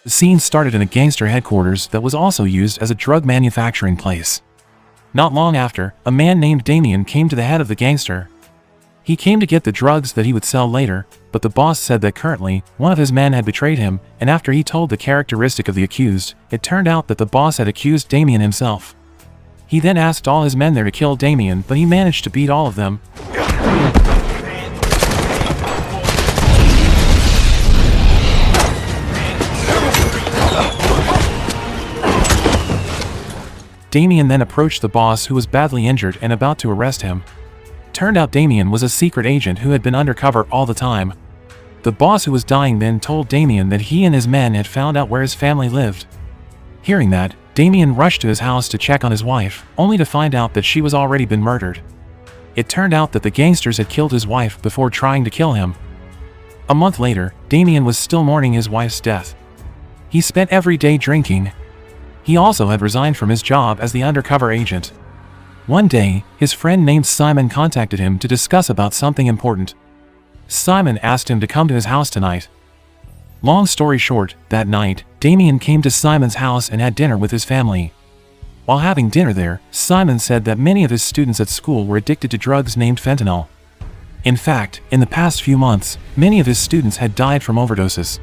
The scene started in a gangster headquarters that was also used as a drug manufacturing place. Not long after, a man named Damien came to the head of the gangster. He came to get the drugs that he would sell later, but the boss said that currently, one of his men had betrayed him, and after he told the characteristic of the accused, it turned out that the boss had accused Damien himself. He then asked all his men there to kill Damien, but he managed to beat all of them. Damien then approached the boss, who was badly injured and about to arrest him. Turned out Damien was a secret agent who had been undercover all the time. The boss, who was dying, then told Damien that he and his men had found out where his family lived. Hearing that, Damien rushed to his house to check on his wife, only to find out that she was already been murdered. It turned out that the gangsters had killed his wife before trying to kill him. A month later, Damien was still mourning his wife's death. He spent every day drinking. He also had resigned from his job as the undercover agent. One day, his friend named Simon contacted him to discuss about something important. Simon asked him to come to his house tonight. Long story short, that night, Damien came to Simon's house and had dinner with his family. While having dinner there, Simon said that many of his students at school were addicted to drugs named fentanyl. In fact, in the past few months, many of his students had died from overdoses.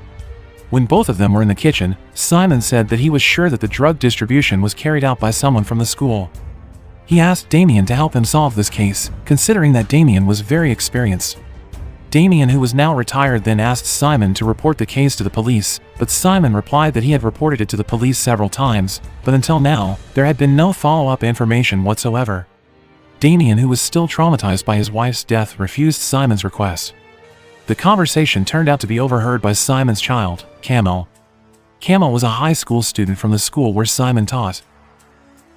When both of them were in the kitchen, Simon said that he was sure that the drug distribution was carried out by someone from the school. He asked Damien to help him solve this case, considering that Damien was very experienced. Damien, who was now retired, then asked Simon to report the case to the police, but Simon replied that he had reported it to the police several times, but until now, there had been no follow-up information whatsoever. Damien, who was still traumatized by his wife's death, refused Simon's request. The conversation turned out to be overheard by Simon's child, Camel. Camel was a high school student from the school where Simon taught.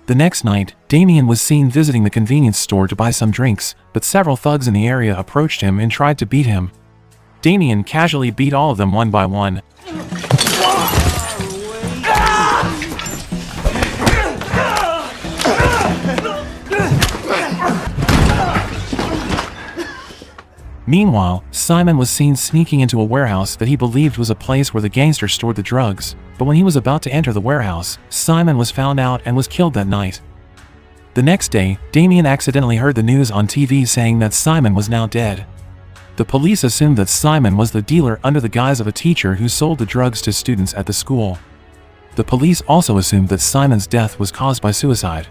The next night, Damien was seen visiting the convenience store to buy some drinks, but several thugs in the area approached him and tried to beat him. Damien casually beat all of them one by one. Meanwhile, Simon was seen sneaking into a warehouse that he believed was a place where the gangsters stored the drugs, but when he was about to enter the warehouse, Simon was found out and was killed that night. The next day, Damien accidentally heard the news on TV saying that Simon was now dead. The police assumed that Simon was the dealer under the guise of a teacher who sold the drugs to students at the school. The police also assumed that Simon's death was caused by suicide.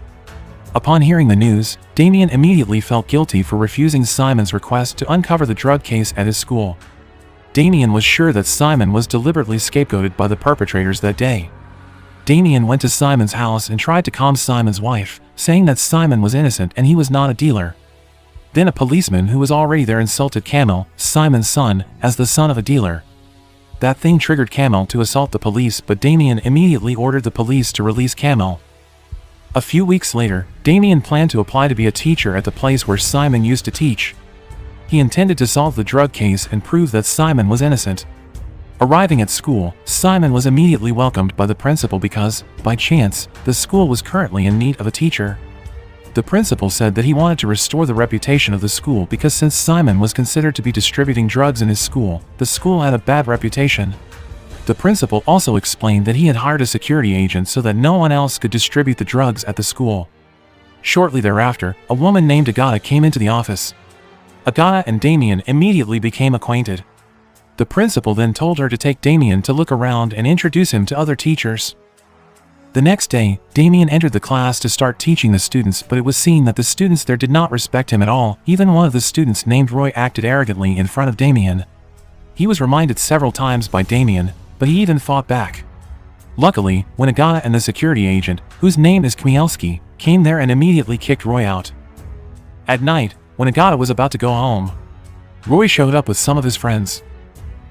Upon hearing the news, Damien immediately felt guilty for refusing Simon's request to uncover the drug case at his school. Damien was sure that Simon was deliberately scapegoated by the perpetrators that day. Damien went to Simon's house and tried to calm Simon's wife, saying that Simon was innocent and he was not a dealer. Then a policeman who was already there insulted Camel, Simon's son, as the son of a dealer. That thing triggered Camel to assault the police, but Damien immediately ordered the police to release Camel. A few weeks later, Damien planned to apply to be a teacher at the place where Simon used to teach. He intended to solve the drug case and prove that Simon was innocent. Arriving at school, Simon was immediately welcomed by the principal because, by chance, the school was currently in need of a teacher. The principal said that he wanted to restore the reputation of the school because since Simon was considered to be distributing drugs in his school, the school had a bad reputation. The principal also explained that he had hired a security agent so that no one else could distribute the drugs at the school. Shortly thereafter, a woman named Agata came into the office. Agata and Damien immediately became acquainted. The principal then told her to take Damien to look around and introduce him to other teachers. The next day, Damien entered the class to start teaching the students, but it was seen that the students there did not respect him at all. Even one of the students named Roy acted arrogantly in front of Damien. He was reminded several times by Damien, but he even fought back. Luckily, when Agata and the security agent, whose name is Kmielski, came there and immediately kicked Roy out. At night, when Agata was about to go home, Roy showed up with some of his friends.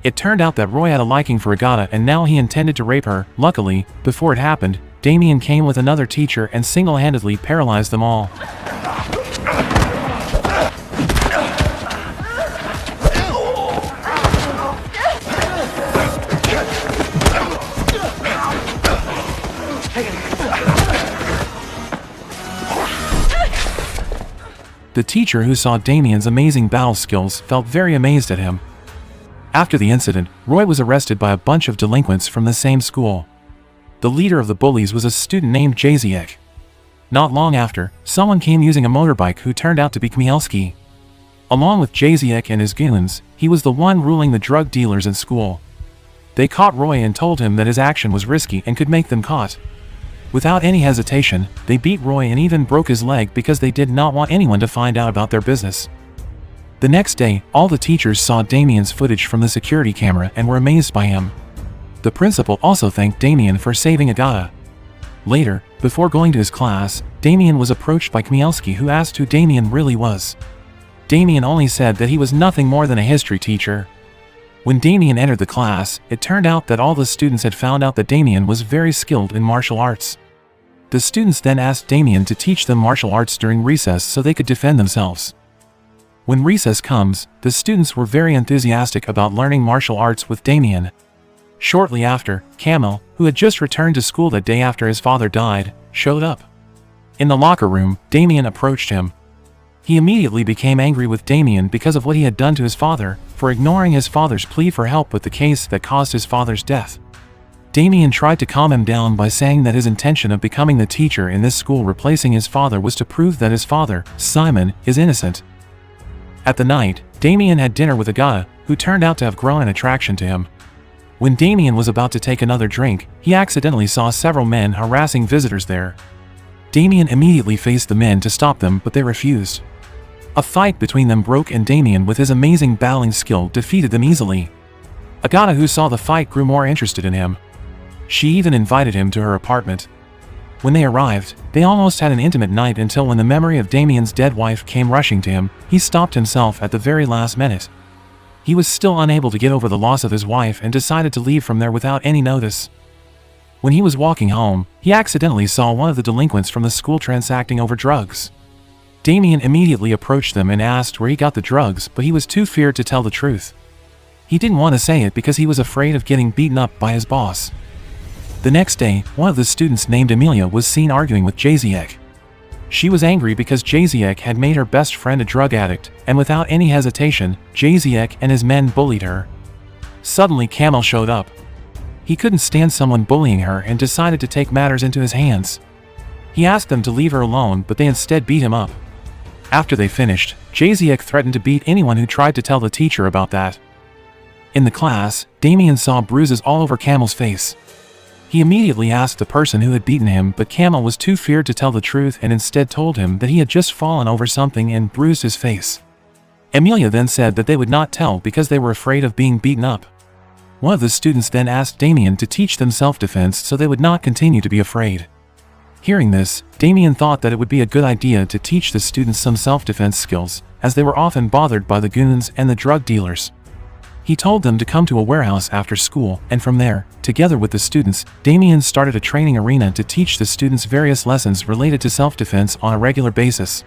It turned out that Roy had a liking for Agata and now he intended to rape her. Luckily, before it happened, Damien came with another teacher and single-handedly paralyzed them all. The teacher who saw Damien's amazing battle skills felt very amazed at him. After the incident, Roy was arrested by a bunch of delinquents from the same school. The leader of the bullies was a student named Jaziek. Not long after, someone came using a motorbike who turned out to be Chmielewski. Along with Jaziek and his goons, he was the one ruling the drug dealers in school. They caught Roy and told him that his action was risky and could make them caught. Without any hesitation, they beat Roy and even broke his leg because they did not want anyone to find out about their business. The next day, all the teachers saw Damien's footage from the security camera and were amazed by him. The principal also thanked Damien for saving Agata. Later, before going to his class, Damien was approached by Chmielewski, who asked who Damien really was. Damien only said that he was nothing more than a history teacher. When Damien entered the class, it turned out that all the students had found out that Damien was very skilled in martial arts. The students then asked Damien to teach them martial arts during recess so they could defend themselves. When recess comes, the students were very enthusiastic about learning martial arts with Damien. Shortly after, Camel, who had just returned to school that day after his father died, showed up. In the locker room, Damien approached him. He immediately became angry with Damien because of what he had done to his father, for ignoring his father's plea for help with the case that caused his father's death. Damien tried to calm him down by saying that his intention of becoming the teacher in this school replacing his father was to prove that his father, Simon, is innocent. At the night, Damien had dinner with Agata, who turned out to have grown an attraction to him. When Damien was about to take another drink, he accidentally saw several men harassing visitors there. Damien immediately faced the men to stop them, but they refused. A fight between them broke and Damien, with his amazing battling skill, defeated them easily. Agata, who saw the fight, grew more interested in him. She even invited him to her apartment. When they arrived, they almost had an intimate night until when the memory of Damien's dead wife came rushing to him, he stopped himself at the very last minute. He was still unable to get over the loss of his wife and decided to leave from there without any notice. When he was walking home, he accidentally saw one of the delinquents from the school transacting over drugs. Damien immediately approached them and asked where he got the drugs, but he was too feared to tell the truth. He didn't want to say it because he was afraid of getting beaten up by his boss. The next day, one of the students named Amelia was seen arguing with Jaziek. She was angry because Jaziek had made her best friend a drug addict, and without any hesitation, Jaziek and his men bullied her. Suddenly Camel showed up. He couldn't stand someone bullying her and decided to take matters into his hands. He asked them to leave her alone, but they instead beat him up. After they finished, Jaziek threatened to beat anyone who tried to tell the teacher about that. In the class, Damien saw bruises all over Camel's face. He immediately asked the person who had beaten him, but Camel was too feared to tell the truth and instead told him that he had just fallen over something and bruised his face. Amelia then said that they would not tell because they were afraid of being beaten up. One of the students then asked Damien to teach them self-defense so they would not continue to be afraid. Hearing this, Damien thought that it would be a good idea to teach the students some self-defense skills, as they were often bothered by the goons and the drug dealers. He told them to come to a warehouse after school, and from there, together with the students, Damien started a training arena to teach the students various lessons related to self-defense on a regular basis.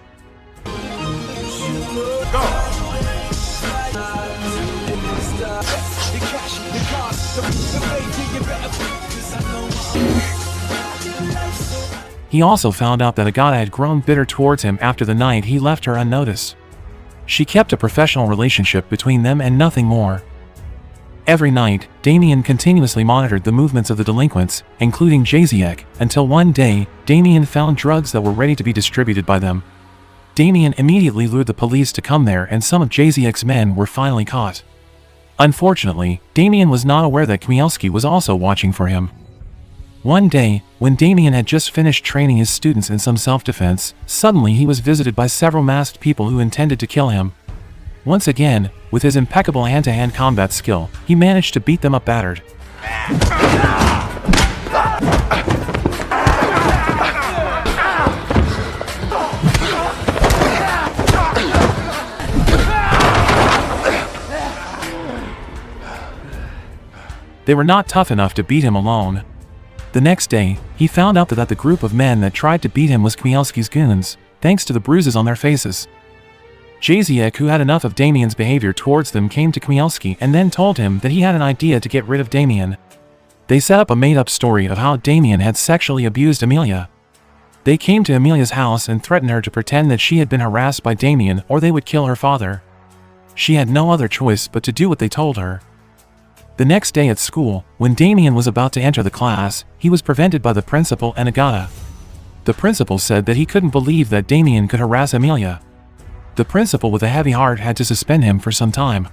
He also found out that Agata had grown bitter towards him after the night he left her unnoticed. She kept a professional relationship between them and nothing more. Every night, Damien continuously monitored the movements of the delinquents, including Jaziek, until one day, Damien found drugs that were ready to be distributed by them. Damien immediately lured the police to come there, and some of Jaziek's men were finally caught. Unfortunately, Damien was not aware that Chmielewski was also watching for him. One day, when Damien had just finished training his students in some self-defense, suddenly he was visited by several masked people who intended to kill him. Once again, with his impeccable hand-to-hand combat skill, he managed to beat them up battered. They were not tough enough to beat him alone. The next day, he found out that the group of men that tried to beat him was Chmielewski's goons, thanks to the bruises on their faces. Jaziek, who had enough of Damien's behavior towards them, came to Chmielewski and then told him that he had an idea to get rid of Damien. They set up a made-up story of how Damien had sexually abused Amelia. They came to Amelia's house and threatened her to pretend that she had been harassed by Damien or they would kill her father. She had no other choice but to do what they told her. The next day at school, when Damien was about to enter the class, he was prevented by the principal and Agata. The principal said that he couldn't believe that Damien could harass Amelia. The principal with a heavy heart had to suspend him for some time.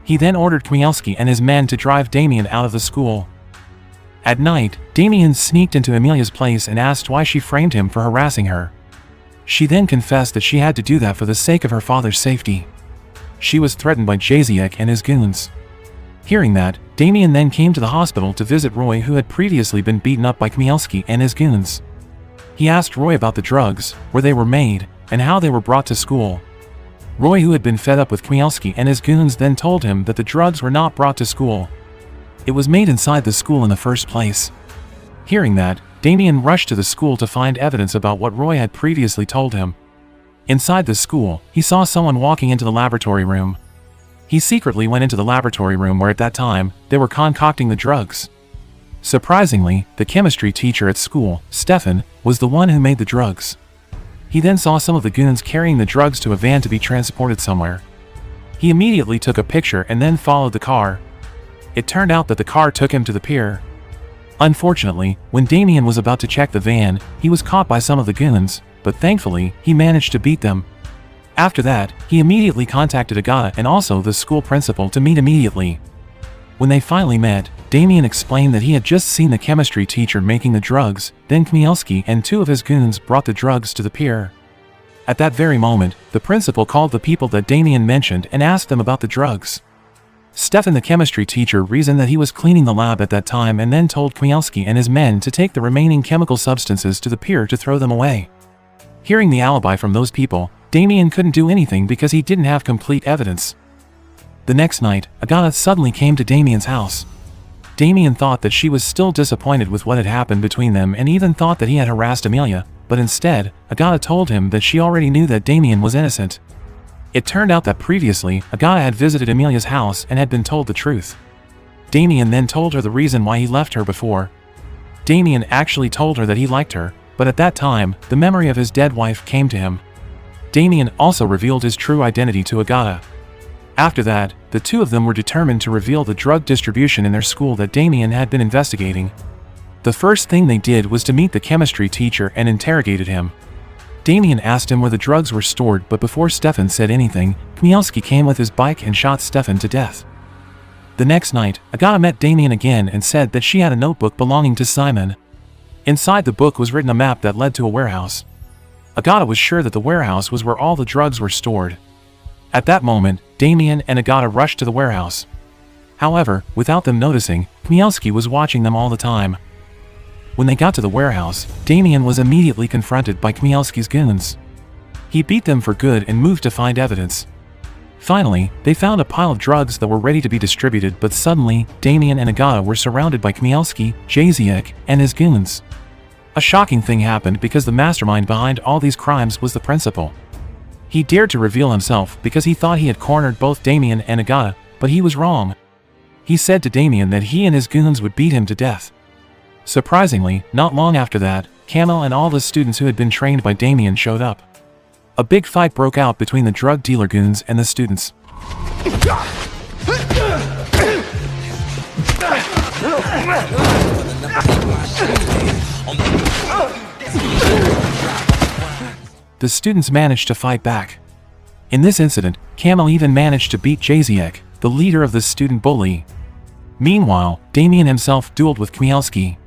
He then ordered Kmielski and his men to drive Damien out of the school. At night, Damien sneaked into Amelia's place and asked why she framed him for harassing her. She then confessed that she had to do that for the sake of her father's safety. She was threatened by Jaziek and his goons. Hearing that, Damien then came to the hospital to visit Roy, who had previously been beaten up by Kmielski and his goons. He asked Roy about the drugs, where they were made, and how they were brought to school. Roy, who had been fed up with Kmielski and his goons, then told him that the drugs were not brought to school. It was made inside the school in the first place. Hearing that, Damien rushed to the school to find evidence about what Roy had previously told him. Inside the school, he saw someone walking into the laboratory room. He secretly went into the laboratory room where at that time, they were concocting the drugs. Surprisingly, the chemistry teacher at school, Stefan, was the one who made the drugs. He then saw some of the goons carrying the drugs to a van to be transported somewhere. He immediately took a picture and then followed the car. It turned out that the car took him to the pier. Unfortunately, when Damien was about to check the van, he was caught by some of the goons, but thankfully, he managed to beat them. After that, he immediately contacted Agata and also the school principal to meet immediately. When they finally met, Damien explained that he had just seen the chemistry teacher making the drugs, then Kmielski and two of his goons brought the drugs to the pier. At that very moment, the principal called the people that Damien mentioned and asked them about the drugs. Stefan, the chemistry teacher, reasoned that he was cleaning the lab at that time and then told Kmielski and his men to take the remaining chemical substances to the pier to throw them away. Hearing the alibi from those people, Damien couldn't do anything because he didn't have complete evidence. The next night, Agata suddenly came to Damien's house. Damien thought that she was still disappointed with what had happened between them and even thought that he had harassed Amelia, but instead, Agata told him that she already knew that Damien was innocent. It turned out that previously, Agata had visited Amelia's house and had been told the truth. Damien then told her the reason why he left her before. Damien actually told her that he liked her, but at that time, the memory of his dead wife came to him. Damien also revealed his true identity to Agata. After that, the two of them were determined to reveal the drug distribution in their school that Damien had been investigating. The first thing they did was to meet the chemistry teacher and interrogated him. Damien asked him where the drugs were stored, but before Stefan said anything, Kmielski came with his bike and shot Stefan to death. The next night, Agata met Damien again and said that she had a notebook belonging to Simon. Inside the book was written a map that led to a warehouse. Agata was sure that the warehouse was where all the drugs were stored. At that moment, Damien and Agata rushed to the warehouse. However, without them noticing, Kmielski was watching them all the time. When they got to the warehouse, Damien was immediately confronted by Kmielski's goons. He beat them for good and moved to find evidence. Finally, they found a pile of drugs that were ready to be distributed, but suddenly, Damien and Agata were surrounded by Kmielski, Jaziek, and his goons. A shocking thing happened because the mastermind behind all these crimes was the principal. He dared to reveal himself because he thought he had cornered both Damien and Agata, but he was wrong. He said to Damien that he and his goons would beat him to death. Surprisingly, not long after that, Camel and all the students who had been trained by Damien showed up. A big fight broke out between the drug dealer goons and the students. The students managed to fight back. In this incident, Camel even managed to beat Jaziek, the leader of the student bully. Meanwhile, Damien himself dueled with Kmielski.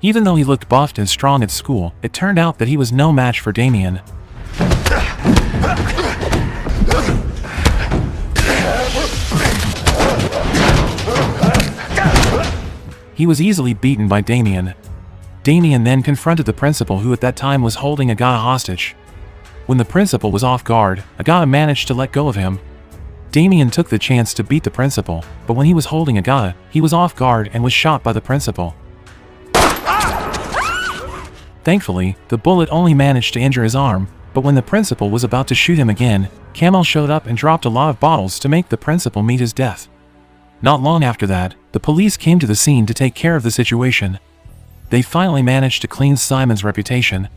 Even though he looked buffed and strong at school, it turned out that he was no match for Damien. He was easily beaten by Damien. Damien then confronted the principal, who at that time was holding Agata hostage. When the principal was off guard, Agata managed to let go of him. Damien took the chance to beat the principal, but when he was holding Agata, he was off guard and was shot by the principal. Thankfully, the bullet only managed to injure his arm, but when the principal was about to shoot him again, Camel showed up and dropped a lot of bottles to make the principal meet his death. Not long after that, the police came to the scene to take care of the situation. They finally managed to clean Simon's reputation,